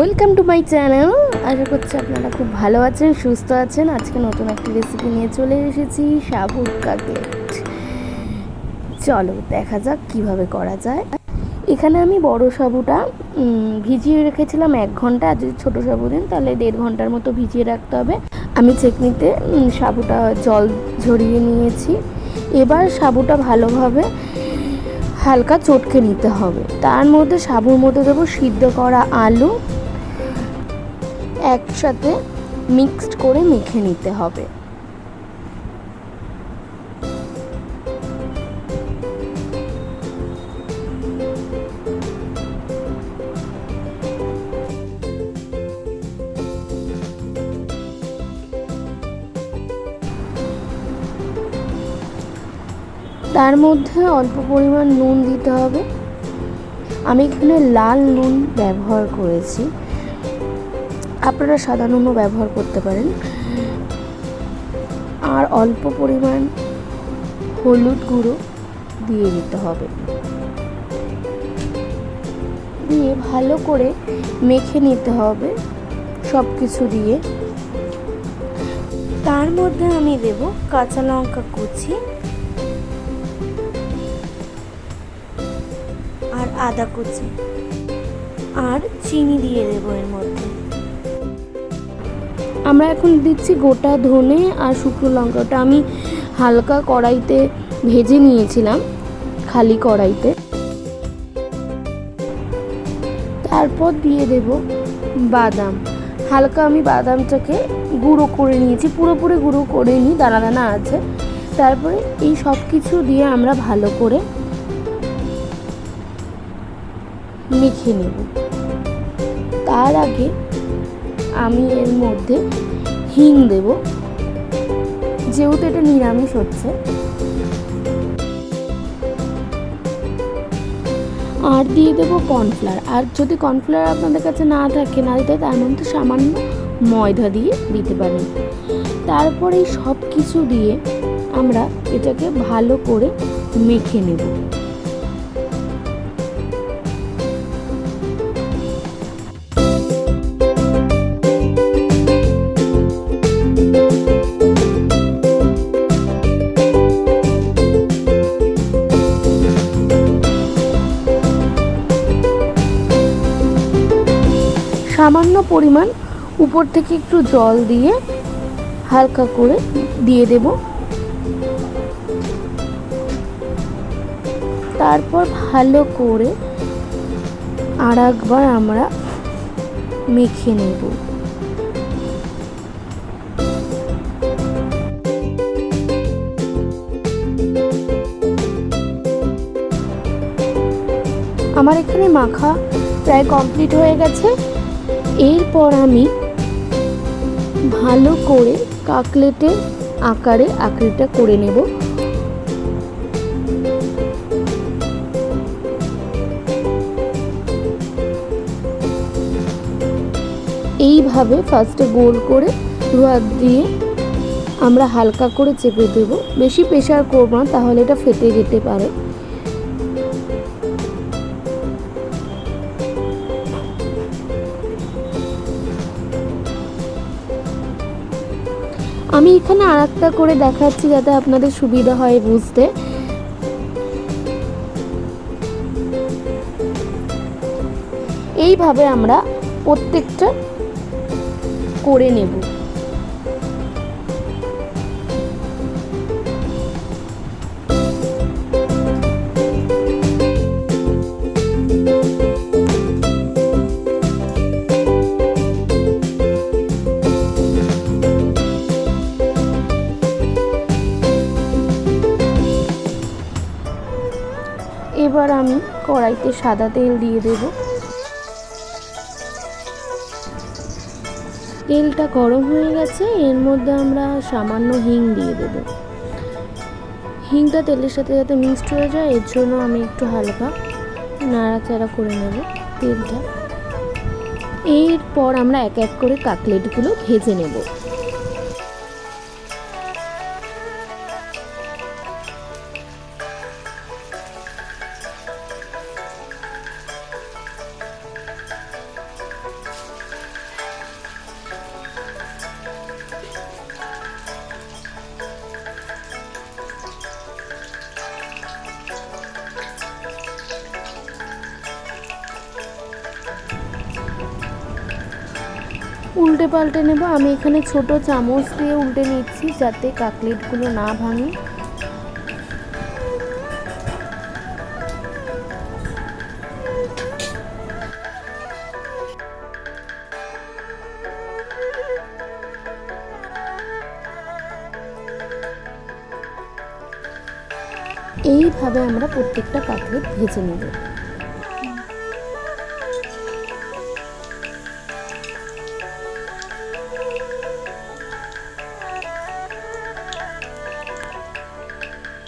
Welcome to my channel. আশা করছি আপনারা খুব ভালো আছেন, সুস্থ আছেন। আজকে নতুন একটা রেসিপি নিয়ে চলে এসেছি, সাবুর কাটলেট। চলো দেখা যাক কিভাবে করা যায়। এখানে আমি বড় সাবুটা ভিজিয়ে রেখেছিলাম 1 ঘন্টা। আর যদি ছোটো সাবু দিন তাহলে 1.5 ঘন্টার মতো ভিজিয়ে রাখতে হবে। আমি চেকনিতে সাবুটা জল ঝরিয়ে নিয়েছি। এবার সাবুটা ভালোভাবে হালকা চটকে নিতে হবে। তার মধ্যে সাবুর মধ্যে দেবো সিদ্ধ করা আলু, একসাথে মিক্সড করে মেখে নিতে হবে। তার মধ্যে অল্প পরিমাণ নুন দিতে হবে। আমি এখানে লাল নুন ব্যবহার করেছি, আপনারা সাদা নুনও ব্যবহার করতে পারেন। আর অল্প পরিমাণ হলুদ গুঁড়ো দিয়ে দিতে হবে। দিয়ে ভালো করে মেখে নিতে হবে সব কিছু দিয়ে। তার মধ্যে আমি দেব কাঁচা লঙ্কা কুচি আর আদা কুচি আর চিনি দিয়ে দেবো এর মধ্যে। আমরা এখন দিচ্ছি গোটা ধনে আর শুকনো লঙ্কাটা আমি হালকা কড়াইতে ভেজে নিয়েছিলাম, খালি কড়াইতে। তারপর দিয়ে দেব বাদাম। হালকা আমি বাদামটাকে গুঁড়ো করে নিয়েছি, পুরোপুরি গুঁড়ো করে নিই, দানা দানা আছে। তারপরে এই সব কিছু দিয়ে আমরা ভালো করে মেখে নেব। তার আগে আমি এর মধ্যে হিং দেব, যেহেতু এটা নিরামিষ হচ্ছে। আর দিয়ে দেবো কর্নফ্লাওয়ার। আর যদি কর্নফ্লাওয়ার আপনাদের কাছে না থাকে, না দিতে, তার মধ্যে সামান্য ময়দা দিয়ে দিতে পারেন। তারপরে এই সব কিছু দিয়ে আমরা এটাকে ভালো করে মেখে নেব। সামান্য পরিমাণ উপর থেকে একটু জল দিয়ে হালকা করে দিয়ে দেব। তারপর ভালো করে আরেকবার আমরা মেখে নেব। আমার এখানে মাখা প্রায় কমপ্লিট হয়ে গেছে। এরপর আমি ভালো করে কাটলেটের আকারে আকৃতিটা করে নেব। এইভাবে ফার্স্টে গোল করে হাত দিয়ে আমরা হালকা করে চেপে দেব। বেশি প্রেসার করব না, তাহলে এটা ফেটে যেতে পারে। আমি এখানে আরেকটা করে দেখাচ্ছি যাতে আপনাদের সুবিধা হয় বুঝতে। এইভাবে আমরা প্রত্যেকটা করে নেব। এবার আমি কড়াইতে সাদা তেল দিয়ে দেব। তেলটা গরম হয়ে গেছে, এর মধ্যে আমরা সামান্য হিং দিয়ে দেব। হিংটা তেলের সাথে যাতে মিক্সড হয়ে যায়, এর জন্য আমি একটু হালকা নাড়াচাড়া করে নেব তেলটা। এরপর আমরা এক এক করে কাটলেটগুলো ভেজে নেব। উল্টে পাল্টে নেব। আমি এখানে ছোট চামচ দিয়ে উল্টে নিচ্ছি যাতে কাটলেটগুলো না ভাঙে। এইভাবে আমরা প্রত্যেকটা কাটলেট ভেজে নেব।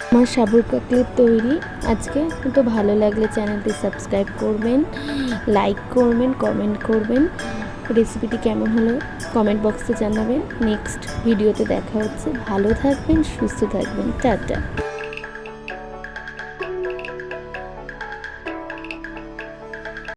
আমার সাবুর কাটলেট তৈরি। আজকে তো ভালো লাগলে চ্যানেলটি সাবস্ক্রাইব করবেন, লাইক করবেন, কমেন্ট করবেন। রেসিপিটি কেমন হলো কমেন্ট বক্সে জানাবেন। নেক্সট ভিডিওতে দেখা হচ্ছে। ভালো থাকবেন, সুস্থ থাকবেন। টাটা।